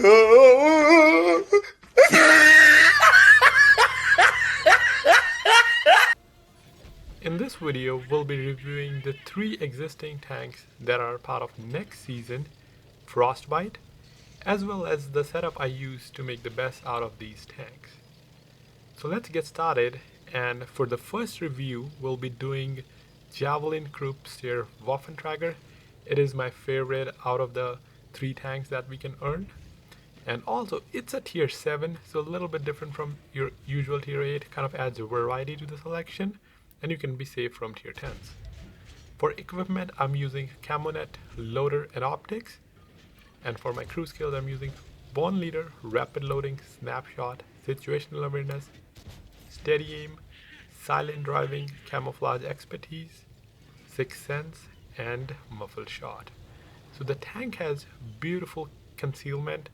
In this video, we'll be reviewing the 3 existing tanks that are part of next season, Frostbite, as well as the setup I used to make the best out of these tanks. So let's get started, and for the first review, we'll be doing Javelin Krupp-Steyr Waffenträger. It is my favorite out of the 3 tanks that we can earn. And also, it's a tier 7, so a little bit different from your usual tier 8, kind of adds a variety to the selection, and you can be safe from tier 10s. For equipment, I'm using Camouflage, loader, and optics. And for my crew skills, I'm using bone leader, rapid loading, snapshot, situational awareness, steady aim, silent driving, camouflage expertise, sixth sense, and muffled shot. So the tank has beautiful concealment,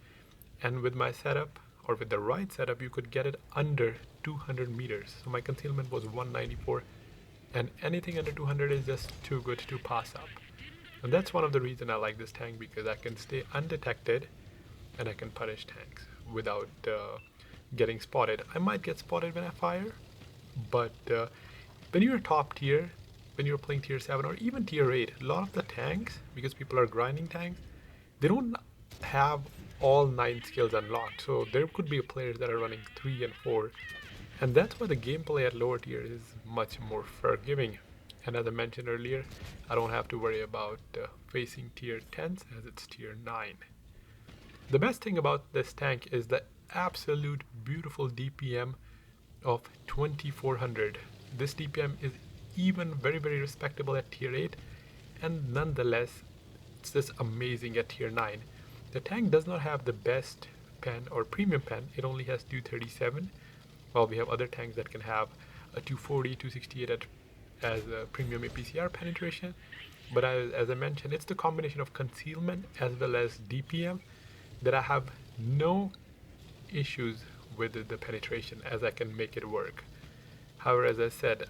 and with my setup, or with the right setup, you could get it under 200 meters. So my concealment was 194, and anything under 200 is just too good to pass up. And that's one of the reasons I like this tank, because I can stay undetected and I can punish tanks without getting spotted. I might get spotted when I fire, but when you're top tier, when you're playing tier 7 or even tier 8, a lot of the tanks, because people are grinding tanks, they don't have all 9 skills unlocked. So there could be players that are running 3 and 4, and that's why the gameplay at lower tier is much more forgiving. And as I mentioned earlier, I don't have to worry about facing tier 10s as it's tier 9. The best thing about this tank is the absolute beautiful DPM of 2400. This DPM is even very respectable at tier 8, and nonetheless it's just amazing at tier 9. The tank does not have the best pen or premium pen, it only has 237, while we have other tanks that can have a 240, 268 as a premium APCR penetration. But as I mentioned, it's the combination of concealment as well as DPM that I have no issues with the penetration, as I can make it work. However, as I said,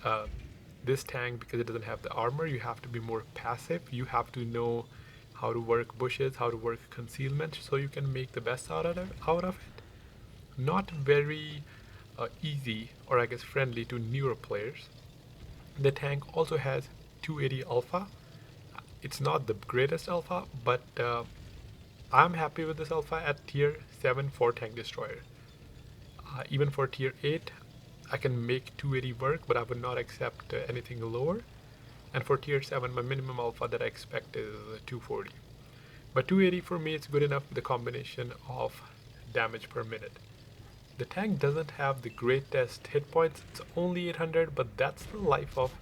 this tank, because it doesn't have the armor, you have to be more passive. You have to know how to work bushes, how to work concealment, so you can make the best out of it. Not very easy, or I guess friendly to newer players. The tank also has 280 alpha. It's not the greatest alpha, but I'm happy with this alpha at tier 7 for tank destroyer. Even for tier 8, I can make 280 work, but I would not accept anything lower. And for tier 7, my minimum alpha that I expect is 240. But 280 for me, it's good enough with the combination of damage per minute. The tank doesn't have the greatest hit points, it's only 800, but that's the life of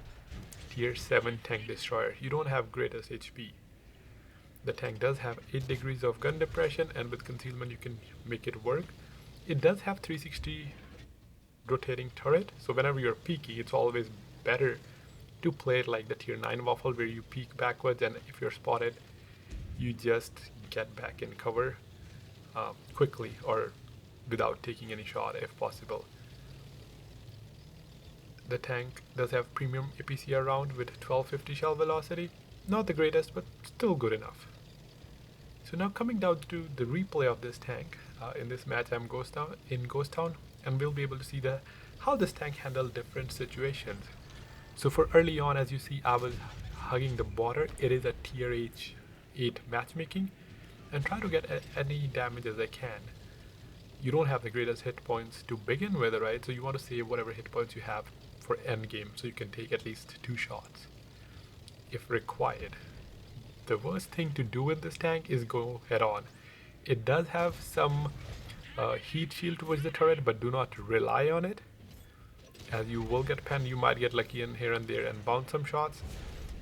tier 7 tank destroyer. You don't have greatest HP. The tank does have 8 degrees of gun depression, and with concealment you can make it work. It does have 360 rotating turret, so whenever you're peeking, it's always better to play it like the tier 9 waffle, where you peek backwards, and if you're spotted, you just get back in cover quickly, or without taking any shot if possible. The tank does have premium APCR round with 1250 shell velocity. Not the greatest, but still good enough. So now coming down to the replay of this tank. In this match I'm in Ghost Town, and we'll be able to see how this tank handled different situations. So for early on, as you see, I was hugging the border. It is a tier 8 matchmaking, and try to get any damage as I can. You don't have the greatest hit points to begin with, right? So you want to save whatever hit points you have for end game, so you can take at least 2 shots if required. The worst thing to do with this tank is go head on. It does have some heat shield towards the turret, but do not rely on it, as you will get penned. You might get lucky in here and there and bounce some shots.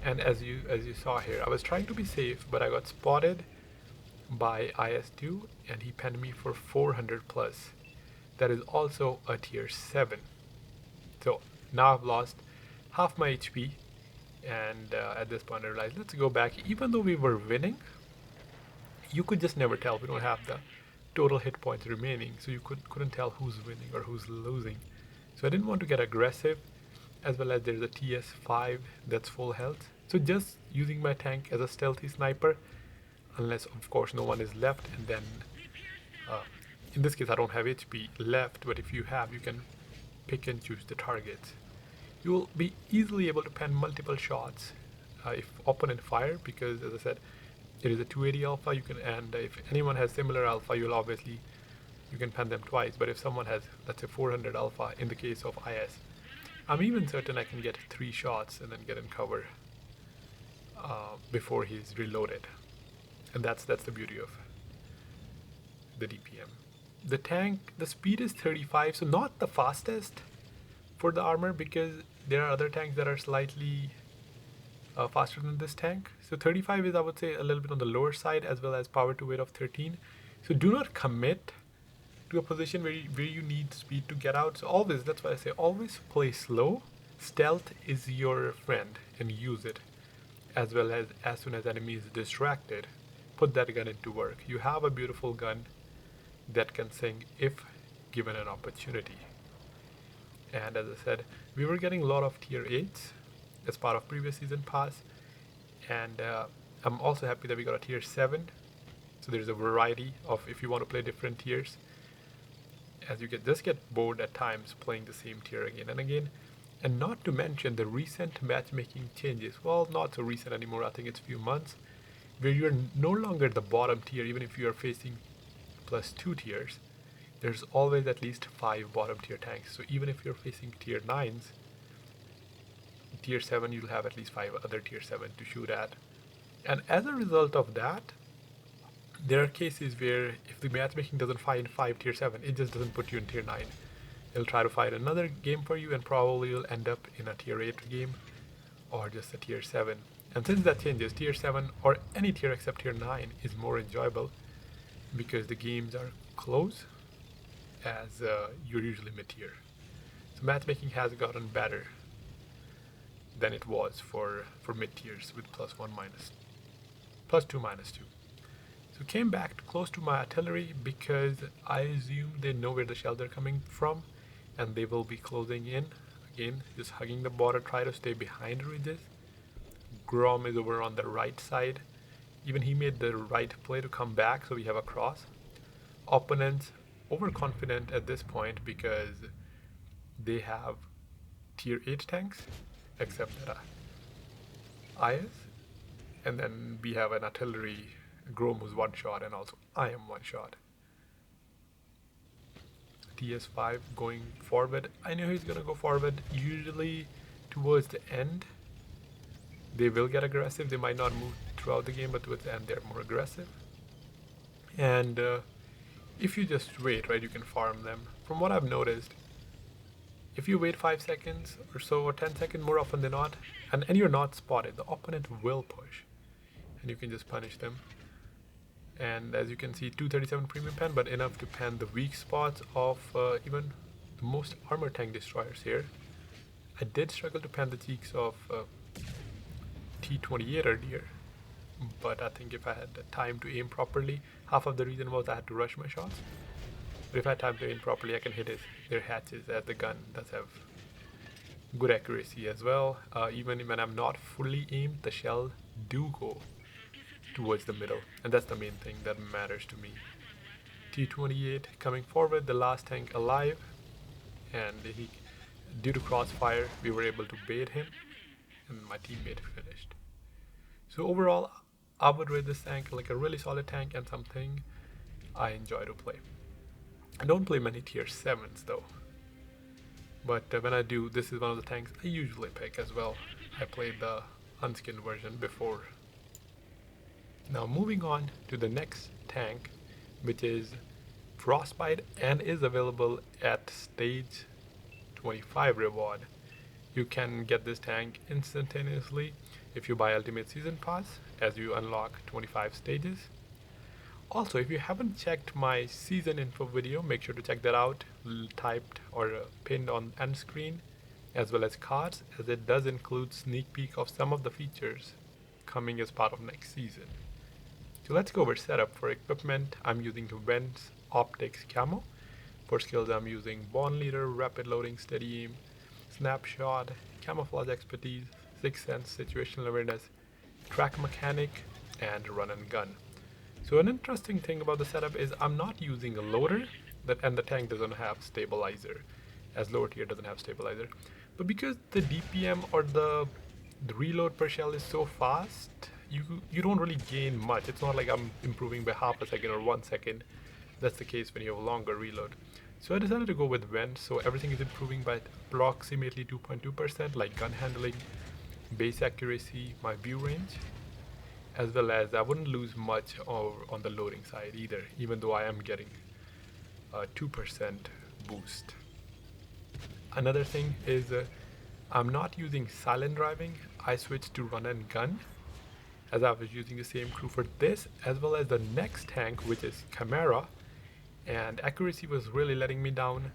And as you saw here, I was trying to be safe, but I got spotted by IS2, and he penned me for 400 plus. That is also a tier 7. So now I've lost half my HP, and at this point I realized, let's go back. Even though we were winning, you could just never tell. We don't have the total hit points remaining, so you couldn't tell who's winning or who's losing. So I didn't want to get aggressive, as well as there's a TS5 that's full health. So just using my tank as a stealthy sniper, unless of course no one is left, and then In this case, I don't have HP left, but if you have, you can pick and choose the targets. You will be easily able to pen multiple shots if opponent fire, because as I said, it is a 280 alpha. You can, and if anyone has similar alpha, you can pen them twice. But if someone has, let's say, 400 alpha, in the case of IS, I'm even certain I can get 3 shots and then get in cover before he's reloaded, and that's the beauty of the DPM. The tank, the speed is 35, so not the fastest for the armor, because there are other tanks that are slightly faster than this tank. So 35 is, I would say, a little bit on the lower side, as well as power to weight of 13. So do not commit to a position where you need speed to get out. So always, that's why I say always play slow. Stealth is your friend, and use it, as well as soon as enemy is distracted, put that gun into work. You have a beautiful gun that can sing if given an opportunity. And as I said, we were getting a lot of tier 8s as part of previous season pass, and I'm also happy that we got a tier 7. So there's a variety of, if you want to play different tiers, as you just get bored at times playing the same tier again and again. And not to mention the recent matchmaking changes, well, not so recent anymore, I think it's a few months, where you're no longer the bottom tier. Even if you are facing +2 tiers, there's always at least 5 bottom tier tanks. So even if you're facing tier 9s, tier 7, you'll have at least 5 other tier 7 to shoot at. And as a result of that, there are cases where if the matchmaking doesn't find 5 tier 7, it just doesn't put you in tier 9. It'll try to find another game for you, and probably you'll end up in a tier 8 game or just a tier 7. And since that changes, tier 7 or any tier except tier 9 is more enjoyable, because the games are close, as you're usually mid-tier. So matchmaking has gotten better than it was for mid-tiers with +1 minus, +2 minus 2. So came back close to my artillery, because I assume they know where the shells are coming from, and they will be closing in. Again, just hugging the border, try to stay behind ridges. Grom is over on the right side. Even he made the right play to come back, so we have a cross. Opponents overconfident at this point, because they have tier 8 tanks, except that IS, and then we have an artillery, Grom who's 1 shot, and also I am 1 shot. TS5 going forward. I knew he's gonna go forward. Usually towards the end they will get aggressive. They might not move throughout the game, but towards the end they're more aggressive. And if you just wait, right, you can farm them. From what I've noticed, if you wait 5 seconds or so, or 10 seconds, more often than not, and you're not spotted, the opponent will push, and you can just punish them. And as you can see, 237 premium pen, but enough to pen the weak spots of even the most armor tank destroyers here. I did struggle to pen the cheeks of T28 earlier, but I think if I had the time to aim properly, half of the reason was I had to rush my shots. But if I had time to aim properly, I can hit their hatches, as the gun does have good accuracy as well. Even when I'm not fully aimed, the shell do go towards the middle, and that's the main thing that matters to me. T28 coming forward, the last tank alive, and due to crossfire, we were able to bait him, and my teammate finished. So overall, I would rate this tank like a really solid tank, and something I enjoy to play. I don't play many tier 7s though, but when I do, this is one of the tanks I usually pick as well. I played the unskinned version before. Now moving on to the next tank, which is Frostbite, and is available at stage 25 reward. You can get this tank instantaneously if you buy Ultimate Season Pass, as you unlock 25 stages. Also, if you haven't checked my season info video, make sure to check that out, typed or pinned on end screen, as well as cards, as it does include sneak peek of some of the features coming as part of next season. So let's go over setup. For equipment, I'm using Vents Optics Camo. For skills, I'm using Bond Leader, Rapid Loading, Steady Aim, Snapshot, Camouflage Expertise, Sixth Sense, Situational Awareness, Track Mechanic, and Run and Gun. So an interesting thing about the setup is I'm not using a loader, and the tank doesn't have stabilizer, as lower tier doesn't have stabilizer. But because the DPM or the reload per shell is so fast, you don't really gain much. It's not like I'm improving by half a second or 1 second. That's the case when you have a longer reload. So I decided to go with vent, so everything is improving by approximately 2.2%, like gun handling, base accuracy, my view range, as well as I wouldn't lose much on the loading side either, even though I am getting a 2% boost. Another thing is I'm not using silent driving. I switched to run and gun, as I was using the same crew for this as well as the next tank, which is Chimera, and accuracy was really letting me down.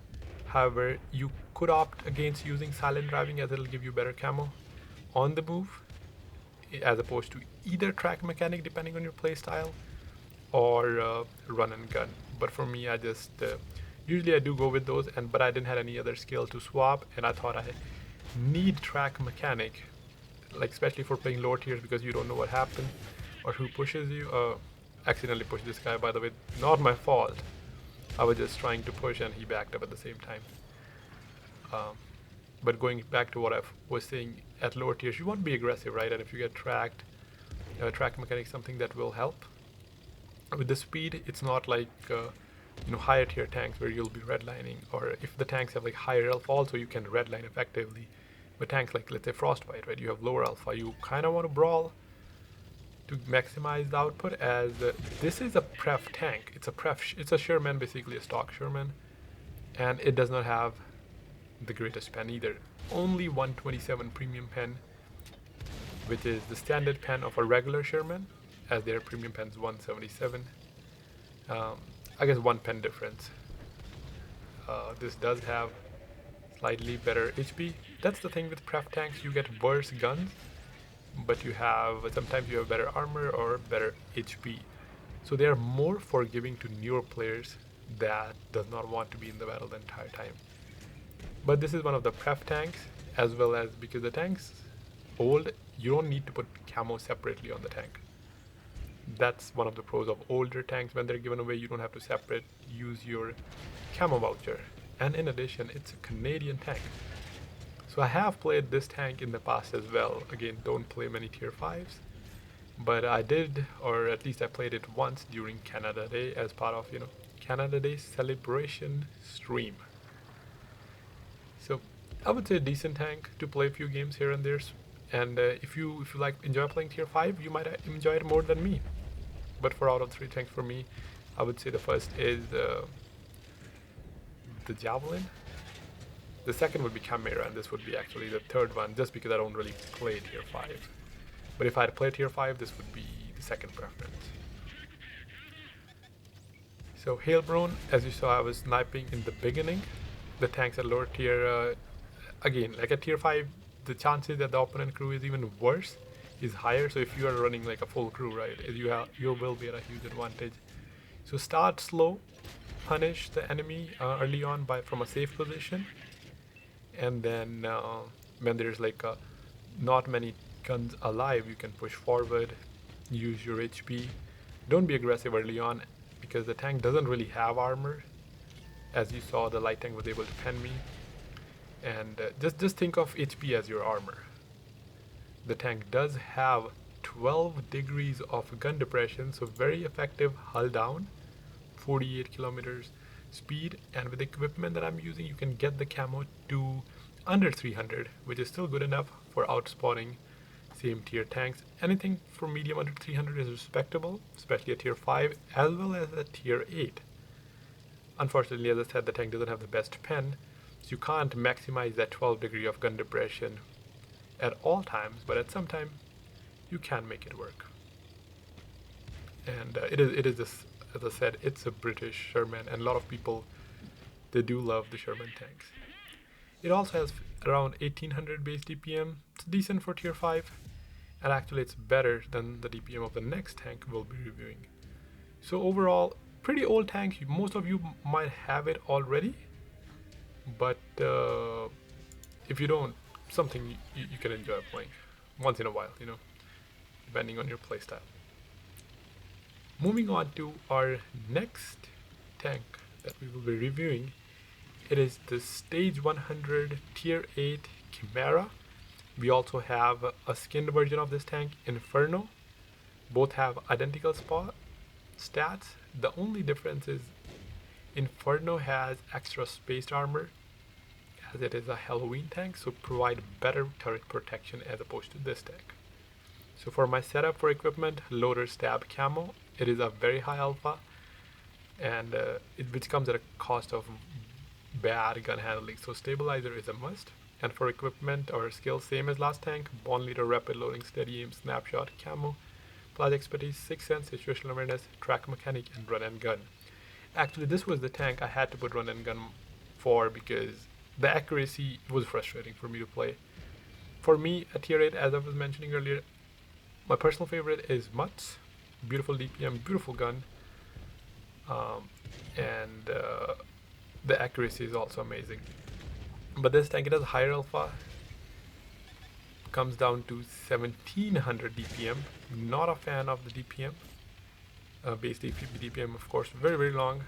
However, you could opt against using silent driving, as it'll give you better camo on the move, as opposed to either track mechanic depending on your playstyle or run and gun. But for me, I just usually I do go with those, but I didn't have any other skill to swap, and I thought I need track mechanic, like especially for playing lower tiers, because you don't know what happened or who pushes you. Accidentally pushed this guy, by the way, not my fault. I was just trying to push and he backed up at the same time. But going back to what I was saying, at lower tiers you want to be aggressive, right? And if you get tracked, track mechanic is something that will help. With the speed, it's not like higher tier tanks where you'll be redlining, or if the tanks have like higher alpha also you can redline effectively. But tanks like, let's say, Frostbite, right, you have lower alpha, you kind of want to brawl to maximize the output, as this is a pref tank. It's a Sherman, basically a stock Sherman, and it does not have the greatest pen either. Only 127 premium pen, which is the standard pen of a regular Sherman, as their premium pen's 177. I guess 1 pen difference. This does have slightly better HP. That's the thing with pref tanks, you get worse guns, but sometimes you have better armor or better HP. So they are more forgiving to newer players that does not want to be in the battle the entire time. But this is one of the pref tanks, as well as because the tank's old, you don't need to put camo separately on the tank. That's one of the pros of older tanks. When they're given away, you don't have to use your camo voucher. And in addition, it's a Canadian tank. So I have played this tank in the past as well. Again, don't play many tier 5s, but I did, or at least I played it once during Canada Day as part of Canada Day celebration stream. So I would say a decent tank to play a few games here and there. And if you enjoy playing tier 5, you might enjoy it more than me. But for out of 3 tanks for me, I would say the first is the Javelin. The second would be Chimera, and this would be actually the third one, just because I don't really play tier 5. But if I had to play tier 5, this would be the second preference. So Hailbrown, as you saw, I was sniping in the beginning. The tanks at lower tier, again, like at tier 5, the chances that the opponent crew is even worse is higher. So if you are running like a full crew, right, you will be at a huge advantage. So start slow, punish the enemy early on from a safe position, and then when there's like not many guns alive, you can push forward, use your HP. Don't be aggressive early on, because the tank doesn't really have armor. As you saw, the light tank was able to pen me, and just think of HP as your armor. The tank does have 12 degrees of gun depression, so very effective hull down, 48 kilometers speed, and with the equipment that I'm using, you can get the camo to under 300, which is still good enough for outspotting same tier tanks. Anything for medium under 300 is respectable, especially at tier 5 as well as at tier 8. Unfortunately, as I said, the tank doesn't have the best pen, so you can't maximize that 12 degree of gun depression at all times, but at some time you can make it work. And it is this, as I said, it's a British Sherman, and a lot of people, they do love the Sherman tanks. It also has around 1800 base DPM. It's decent for tier 5, and actually it's better than the DPM of the next tank we'll be reviewing. So overall, pretty old tank. Most of you might have it already, but if you don't, something you can enjoy playing once in a while, depending on your playstyle. Moving on to our next tank that we will be reviewing, it is the Stage 100 Tier 8 Chimera. We also have a skinned version of this tank, Inferno. Both have identical stats. The only difference is Inferno has extra spaced armor as it is a Halloween tank, so provide better turret protection as opposed to this tank. So for my setup for equipment, loader stab camo, it is a very high alpha, and which comes at a cost of bad gun handling, so stabilizer is a must. And for equipment or skills, same as last tank, bond leader, rapid loading, steady aim, snapshot, camo, plus expertise, 6th sense, situational awareness, track mechanic, and run and gun. Actually, this was the tank I had to put run and gun for because the accuracy was frustrating for me to play. For me, at tier 8, as I was mentioning earlier, my personal favorite is Mutz. Beautiful DPM, beautiful gun, and the accuracy is also amazing. But this tank, it has higher alpha, comes down to 1700 DPM. Not a fan of the DPM. Base DPM, of course, very, very long.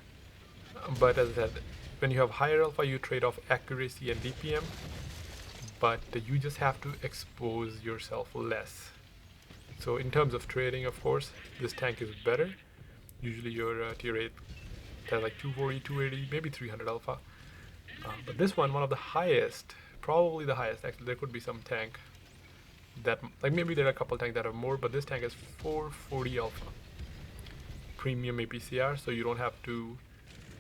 But as I said, when you have higher alpha, you trade off accuracy and DPM, but you just have to expose yourself less. So in terms of trading, of course, this tank is better. Usually your tier 8 has like 240, 280, maybe 300 alpha. But this one of the highest, probably the highest. Actually, there could be some tank that, like maybe there are a couple tanks that have more, but this tank is 440 alpha. Premium APCR, so you don't have to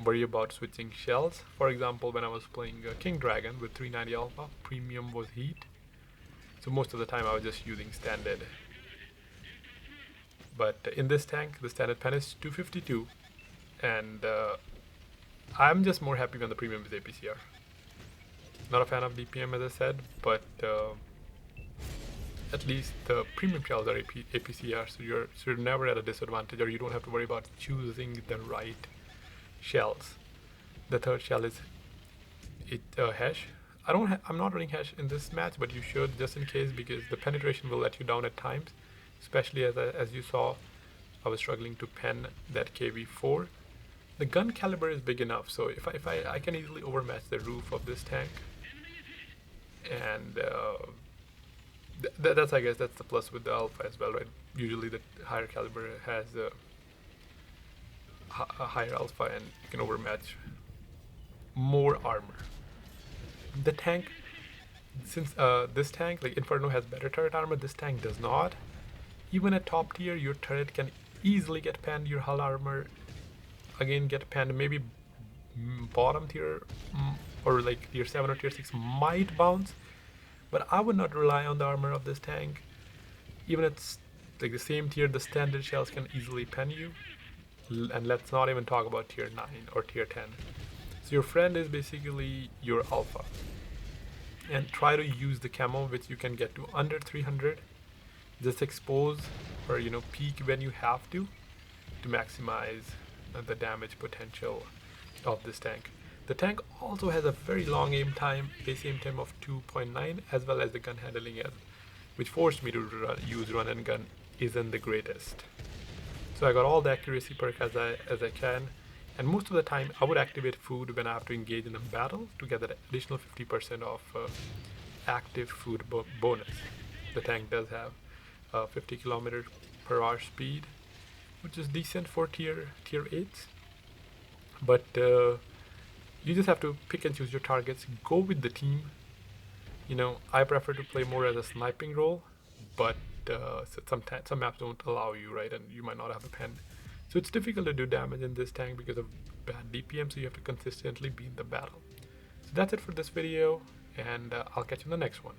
worry about switching shells. For example, when I was playing King Dragon with 390 alpha, premium was heat. So most of the time I was just using standard. But in this tank, the standard pen is 252, and I'm just more happy when the premium is APCR. Not a fan of DPM, as I said, but at least the premium shells are APCR, so you're never at a disadvantage, or you don't have to worry about choosing the right shells. The third shell is hash. I'm not running hash in this match, but you should, just in case, because the penetration will let you down at times. Especially as you saw, I was struggling to pen that KV4. The gun caliber is big enough, so if I can easily overmatch the roof of this tank, and that's, I guess that's the plus with the alpha as well, right? Usually the higher caliber has a higher alpha, and you can overmatch more armor. The tank, since this tank, like Inferno, has better turret armor, this tank does not. Even at top tier, your turret can easily get panned, your hull armor again get panned. Maybe bottom tier or like tier 7 or tier 6 might bounce, but I would not rely on the armor of this tank. Even at like the same tier, the standard shells can easily pen you, and let's not even talk about tier 9 or tier 10. So your friend is basically your alpha, and try to use the camo, which you can get to under 300. Just expose or peek when you have to maximize the damage potential of this tank. The tank also has a very long aim time, base aim time of 2.9, as well as the gun handling, which forced me to use run and gun isn't the greatest. So I got all the accuracy perk as I can, and most of the time I would activate food when I have to engage in a battle to get that additional 50% of active food bonus. The tank does have 50 km/h speed, which is decent for tier 8s, but you just have to pick and choose your targets. Go with the team. I prefer to play more as a sniping role, but some maps don't allow you, right? And you might not have a pen, so it's difficult to do damage in this tank because of bad DPM, so you have to consistently be in the battle. So that's it for this video, and I'll catch you in the next one.